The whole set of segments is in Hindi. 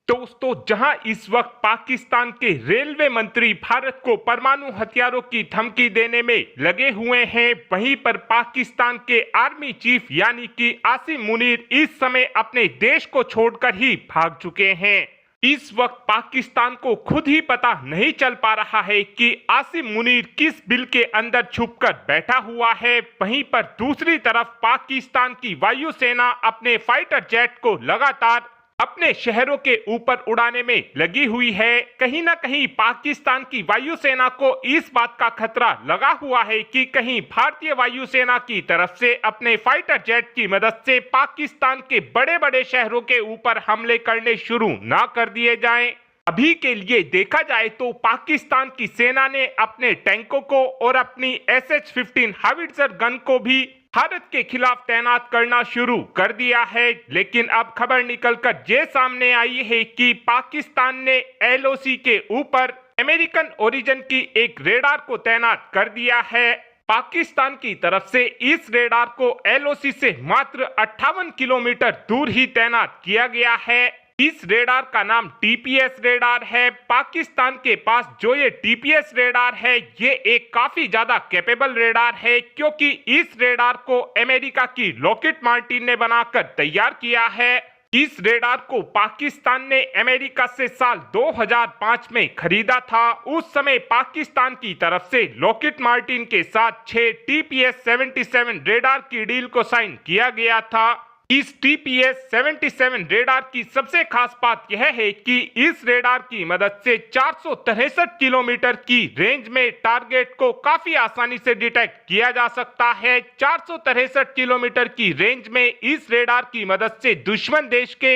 दोस्तों, जहां इस वक्त पाकिस्तान के रेलवे मंत्री भारत को परमाणु हथियारों की धमकी देने में लगे हुए हैं, वहीं पर पाकिस्तान के आर्मी चीफ यानी कि आसिम मुनीर इस समय अपने देश को छोड़कर ही भाग चुके हैं। इस वक्त पाकिस्तान को खुद ही पता नहीं चल पा रहा है कि आसिम मुनीर किस बिल के अंदर छुपकर बैठा हुआ है। वहीं पर दूसरी तरफ पाकिस्तान की वायुसेना अपने फाइटर जेट को लगातार अपने शहरों के ऊपर उड़ाने में लगी हुई है। कहीं ना कहीं पाकिस्तान की वायुसेना को इस बात का खतरा लगा हुआ है कि कहीं भारतीय वायुसेना की तरफ से अपने फाइटर जेट की मदद से पाकिस्तान के बड़े बड़े शहरों के ऊपर हमले करने शुरू ना कर दिए जाएं। अभी के लिए देखा जाए तो पाकिस्तान की सेना ने अपने टैंकों को और अपनी SH-15 हावित्जर गन को भी भारत के खिलाफ तैनात करना शुरू कर दिया है। लेकिन अब खबर निकलकर ये सामने आई है कि पाकिस्तान ने LOC के ऊपर अमेरिकन ओरिजिन की एक रेडार को तैनात कर दिया है। पाकिस्तान की तरफ से इस रेडार को LOC से मात्र 58 किलोमीटर दूर ही तैनात किया गया है। इस रेडार का नाम TPS रेडार है। पाकिस्तान के पास जो ये TPS रेडार है, ये एक काफी ज्यादा कैपेबल रेडार है, क्योंकि इस रेडार को अमेरिका की लॉकहीड मार्टिन ने बनाकर तैयार किया है। इस रेडार को पाकिस्तान ने अमेरिका से साल 2005 में खरीदा था। उस समय पाकिस्तान की तरफ से लॉकहीड मार्टिन के साथ 6 TPS-77 रेडार की डील को साइन किया गया था। इस TPS-77 रेडार की सबसे खास बात यह है कि इस रेडार की मदद से 463 किलोमीटर की रेंज में टारगेट को काफी आसानी से डिटेक्ट किया जा सकता है। 463 किलोमीटर की रेंज में इस रेडार की मदद से दुश्मन देश के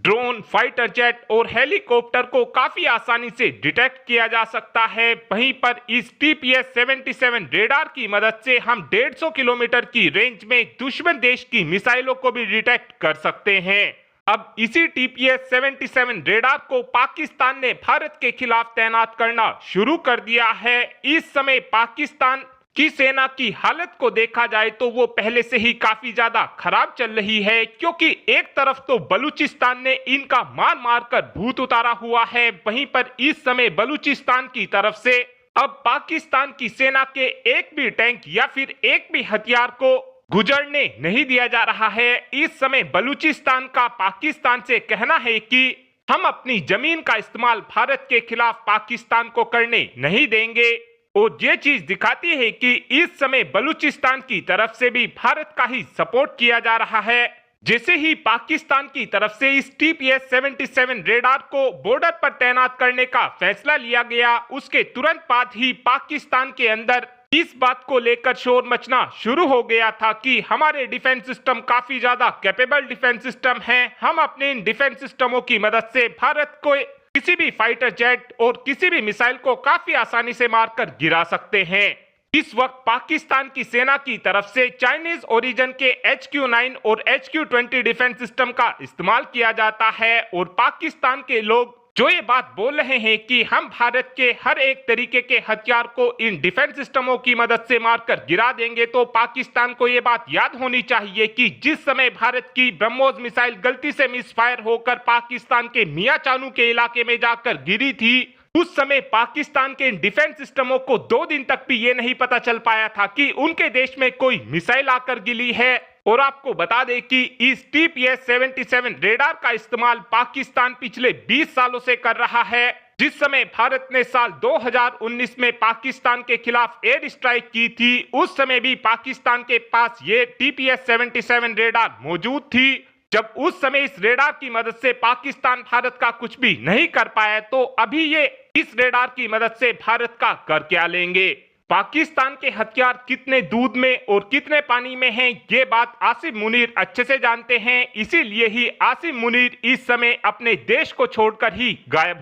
ड्रोन, फाइटर जेट और हेलीकॉप्टर को काफी आसानी से डिटेक्ट किया जा सकता है। वहीं पर इस TPS-77 रेडार की मदद से हम 150 किलोमीटर की रेंज में दुश्मन देश की मिसाइलों को भी डिटेक्ट कर सकते हैं। अब इसी TPS-77 रेडार को पाकिस्तान ने भारत के खिलाफ तैनात करना शुरू कर दिया है। इस समय पाकिस्तान की सेना की हालत को देखा जाए तो वो पहले से ही काफी ज्यादा खराब चल रही है, क्योंकि एक तरफ तो बलूचिस्तान ने इनका मार मार कर भूत उतारा हुआ है, वहीं पर इस समय बलूचिस्तान की तरफ से अब पाकिस्तान की सेना के एक भी टैंक या फिर एक भी हथियार को गुजरने नहीं दिया जा रहा है। इस समय बलूचिस्तान का पाकिस्तान से कहना है कि हम अपनी जमीन का इस्तेमाल भारत के खिलाफ पाकिस्तान को करने नहीं देंगे, और ये चीज दिखाती है कि इस समय बलूचिस्तान की तरफ से भी भारत का ही सपोर्ट किया जा रहा है। जैसे ही पाकिस्तान की तरफ से इस TPS-77 रेडार को बॉर्डर पर तैनात करने का फैसला लिया गया, उसके तुरंत बाद ही पाकिस्तान के अंदर इस बात को लेकर शोर मचना शुरू हो गया था कि हमारे डिफेंस सिस्टम काफी ज्यादा कैपेबल डिफेंस सिस्टम हैं। हम अपने इन डिफेंस सिस्टमों की मदद से भारत को किसी भी फाइटर जेट और किसी भी मिसाइल को काफी आसानी से मारकर गिरा सकते हैं। इस वक्त पाकिस्तान की सेना की तरफ से चाइनीज ओरिजिन के HQ-9 और HQ-20 डिफेंस सिस्टम का इस्तेमाल किया जाता है, और पाकिस्तान के लोग जो ये बात बोल रहे हैं कि हम भारत के हर एक तरीके के हथियार को इन डिफेंस सिस्टमों की मदद से मारकर गिरा देंगे, तो पाकिस्तान को ये बात याद होनी चाहिए कि जिस समय भारत की ब्रह्मोस मिसाइल गलती से मिसफायर होकर पाकिस्तान के मियां चानू के इलाके में जाकर गिरी थी, उस समय पाकिस्तान के डिफेंस सिस्टमों को 2 दिन तक भी ये नहीं पता चल पाया था कि उनके देश में कोई मिसाइल आकर गिरी है। और आपको बता दें कि इस TPS-77 रेडार का इस्तेमाल पाकिस्तान पिछले 20 सालों से कर रहा है। जिस समय भारत ने साल 2019 में पाकिस्तान के खिलाफ एयर स्ट्राइक की थी, उस समय भी पाकिस्तान के पास ये TPS-77 रेडार मौजूद थी। जब उस समय इस रेडार की मदद से पाकिस्तान भारत का कुछ भी नहीं कर पाया, तो अभी ये इस रेडार की मदद से भारत का कर क्या लेंगे। पाकिस्तान के हथियार कितने दूध में और कितने पानी में हैं, ये बात आसिम मुनीर अच्छे से जानते हैं। इसीलिए ही आसिम मुनीर इस समय अपने देश को छोड़कर ही गायब हो